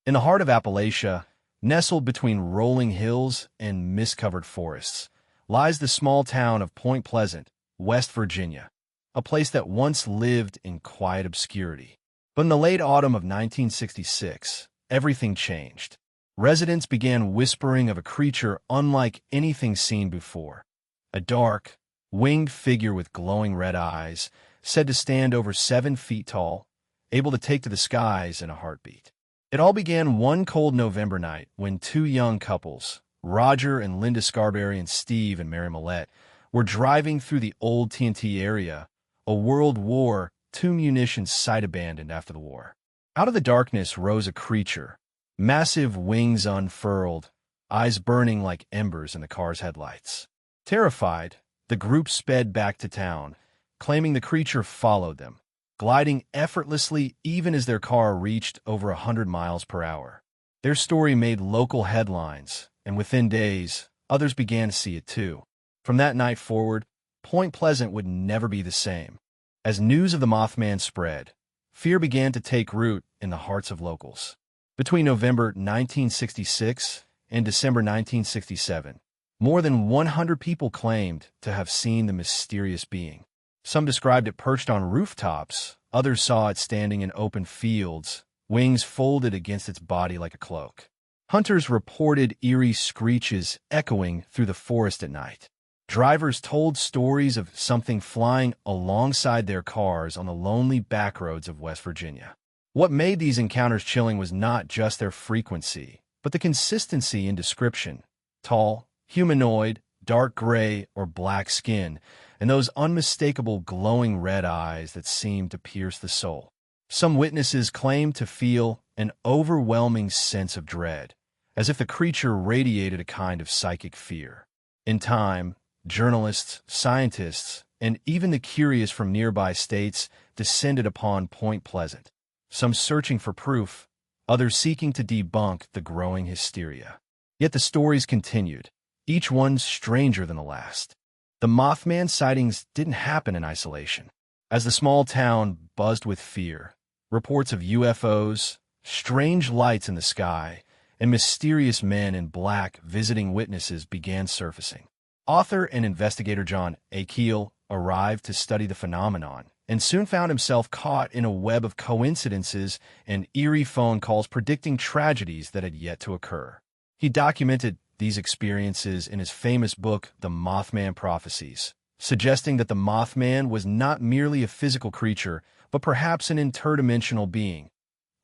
In the heart of Appalachia, nestled between rolling hills and mist-covered forests, lies the small town of Point Pleasant, West Virginia, a place that once lived in quiet obscurity. But in the late autumn of 1966, everything changed. Residents began whispering of a creature unlike anything seen before. A dark, winged figure with glowing red eyes, said to stand over 7 feet tall, able to take to the skies in a heartbeat. It all began one cold November night when 2 young couples, Roger and Linda Scarberry and Steve and Mary Millette, were driving through the old TNT area, a World War II munitions site abandoned after the war. Out of the darkness rose a creature, massive wings unfurled, eyes burning like embers in the car's headlights. Terrified, the group sped back to town, claiming the creature followed them, gliding effortlessly even as their car reached over 100 miles per hour. Their story made local headlines, and within days, others began to see it too. From that night forward, Point Pleasant would never be the same. As news of the Mothman spread, fear began to take root in the hearts of locals. Between November 1966 and December 1967, more than 100 people claimed to have seen the mysterious being. Some described it perched on rooftops, others saw it standing in open fields, wings folded against its body like a cloak. Hunters reported eerie screeches echoing through the forest at night. Drivers told stories of something flying alongside their cars on the lonely backroads of West Virginia. What made these encounters chilling was not just their frequency, but the consistency in description. Tall, humanoid, dark gray or black skin, and those unmistakable glowing red eyes that seemed to pierce the soul. Some witnesses claimed to feel an overwhelming sense of dread, as if the creature radiated a kind of psychic fear. In time, journalists, scientists, and even the curious from nearby states descended upon Point Pleasant, some searching for proof, others seeking to debunk the growing hysteria. Yet the stories continued, each one stranger than the last. The Mothman sightings didn't happen in isolation. As the small town buzzed with fear, reports of UFOs, strange lights in the sky, and mysterious men in black visiting witnesses began surfacing. Author and investigator John A. Keel arrived to study the phenomenon and soon found himself caught in a web of coincidences and eerie phone calls predicting tragedies that had yet to occur. He documented these experiences in his famous book, The Mothman Prophecies, suggesting that the Mothman was not merely a physical creature, but perhaps an interdimensional being,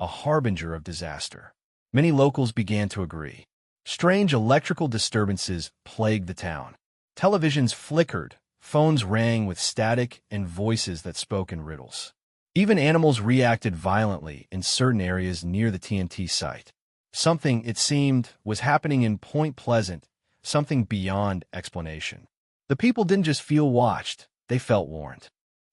a harbinger of disaster. Many locals began to agree. Strange electrical disturbances plagued the town. Televisions flickered, phones rang with static and voices that spoke in riddles. Even animals reacted violently in certain areas near the TNT site. Something, it seemed, was happening in Point Pleasant, something beyond explanation. The people didn't just feel watched, they felt warned.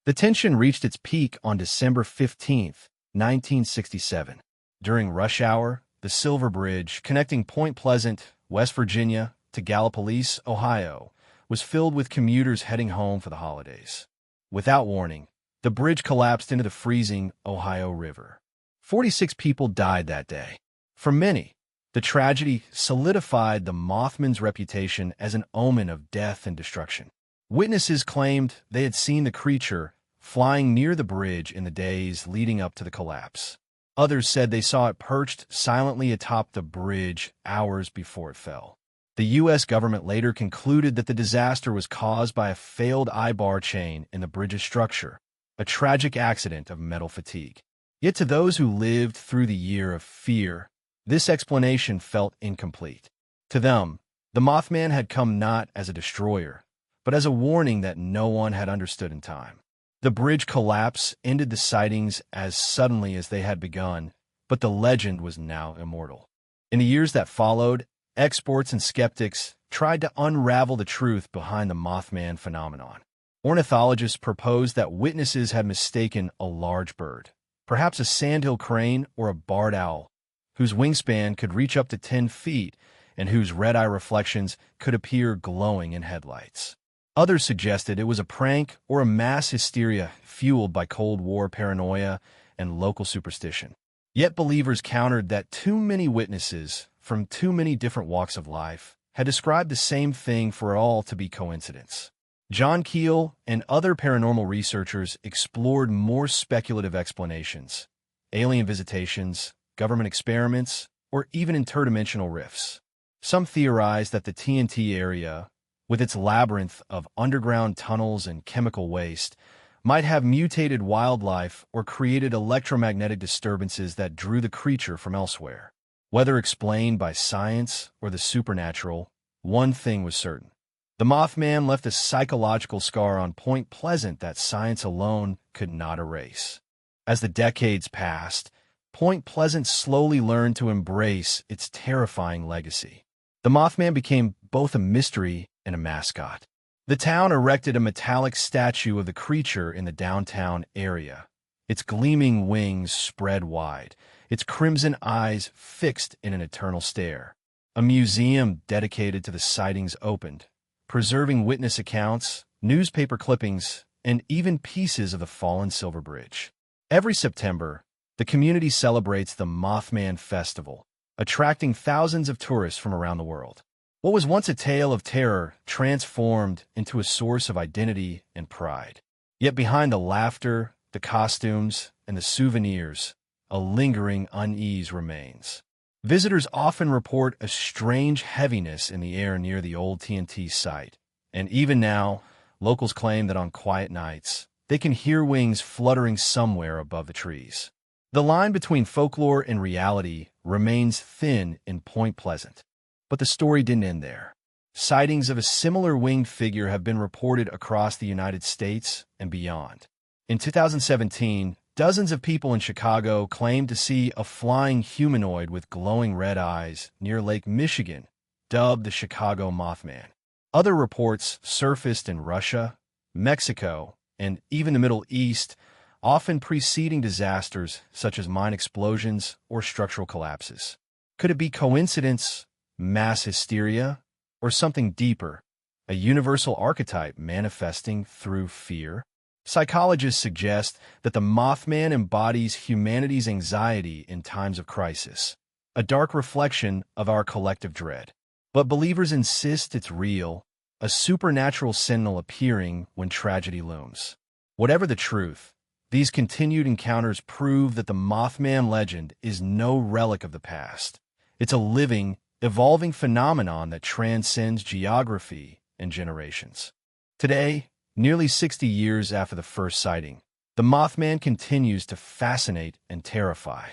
The tension reached its peak on December 15, 1967. During rush hour, the Silver Bridge, connecting Point Pleasant, West Virginia, to Gallipolis, Ohio, was filled with commuters heading home for the holidays. Without warning, the bridge collapsed into the freezing Ohio River. 46 people died that day. For many, the tragedy solidified the Mothman's reputation as an omen of death and destruction. Witnesses claimed they had seen the creature flying near the bridge in the days leading up to the collapse. Others said they saw it perched silently atop the bridge hours before it fell. The U.S. government later concluded that the disaster was caused by a failed eye-bar chain in the bridge's structure, a tragic accident of metal fatigue. Yet to those who lived through the year of fear, this explanation felt incomplete. To them, the Mothman had come not as a destroyer, but as a warning that no one had understood in time. The bridge collapse ended the sightings as suddenly as they had begun, but the legend was now immortal. In the years that followed, experts and skeptics tried to unravel the truth behind the Mothman phenomenon. Ornithologists proposed that witnesses had mistaken a large bird, perhaps a sandhill crane or a barred owl, whose wingspan could reach up to 10 feet and whose red-eye reflections could appear glowing in headlights. Others suggested it was a prank or a mass hysteria fueled by Cold War paranoia and local superstition. Yet believers countered that too many witnesses from too many different walks of life had described the same thing for it all to be coincidence. John Keel and other paranormal researchers explored more speculative explanations: alien visitations, government experiments, or even interdimensional rifts. Some theorized that the TNT area, with its labyrinth of underground tunnels and chemical waste, might have mutated wildlife or created electromagnetic disturbances that drew the creature from elsewhere. Whether explained by science or the supernatural, one thing was certain. The Mothman left a psychological scar on Point Pleasant that science alone could not erase. As the decades passed, Point Pleasant slowly learned to embrace its terrifying legacy. The Mothman became both a mystery and a mascot. The town erected a metallic statue of the creature in the downtown area, its gleaming wings spread wide, its crimson eyes fixed in an eternal stare. A museum dedicated to the sightings opened, preserving witness accounts, newspaper clippings, and even pieces of the fallen Silver Bridge. Every September, the community celebrates the Mothman Festival, attracting thousands of tourists from around the world. What was once a tale of terror transformed into a source of identity and pride. Yet behind the laughter, the costumes, and the souvenirs, a lingering unease remains. Visitors often report a strange heaviness in the air near the old TNT site, and even now, locals claim that on quiet nights, they can hear wings fluttering somewhere above the trees. The line between folklore and reality remains thin in Point Pleasant. But the story didn't end there. Sightings of a similar winged figure have been reported across the United States and beyond. In 2017, dozens of people in Chicago claimed to see a flying humanoid with glowing red eyes near Lake Michigan, dubbed the Chicago Mothman. Other reports surfaced in Russia, Mexico, and even the Middle East, often preceding disasters such as mine explosions or structural collapses. Could it be coincidence, mass hysteria, or something deeper, a universal archetype manifesting through fear? Psychologists suggest that the Mothman embodies humanity's anxiety in times of crisis, a dark reflection of our collective dread. But believers insist it's real, a supernatural sentinel appearing when tragedy looms. Whatever the truth, these continued encounters prove that the Mothman legend is no relic of the past. It's a living, evolving phenomenon that transcends geography and generations. Today, nearly 60 years after the first sighting, the Mothman continues to fascinate and terrify.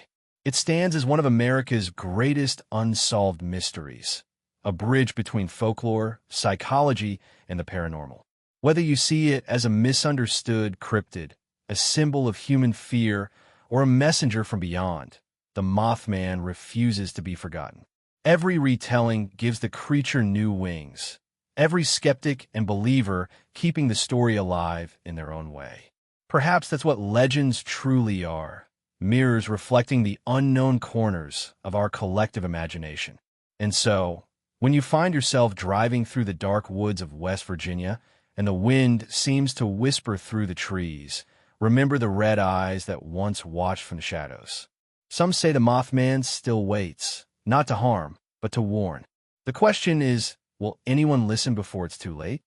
It stands as one of America's greatest unsolved mysteries, a bridge between folklore, psychology, and the paranormal. Whether you see it as a misunderstood cryptid, a symbol of human fear, or a messenger from beyond, the Mothman refuses to be forgotten. Every retelling gives the creature new wings, every skeptic and believer keeping the story alive in their own way. Perhaps that's what legends truly are, mirrors reflecting the unknown corners of our collective imagination. And so, when you find yourself driving through the dark woods of West Virginia and the wind seems to whisper through the trees, remember the red eyes that once watched from the shadows. Some say the Mothman still waits, not to harm, but to warn. The question is, will anyone listen before it's too late?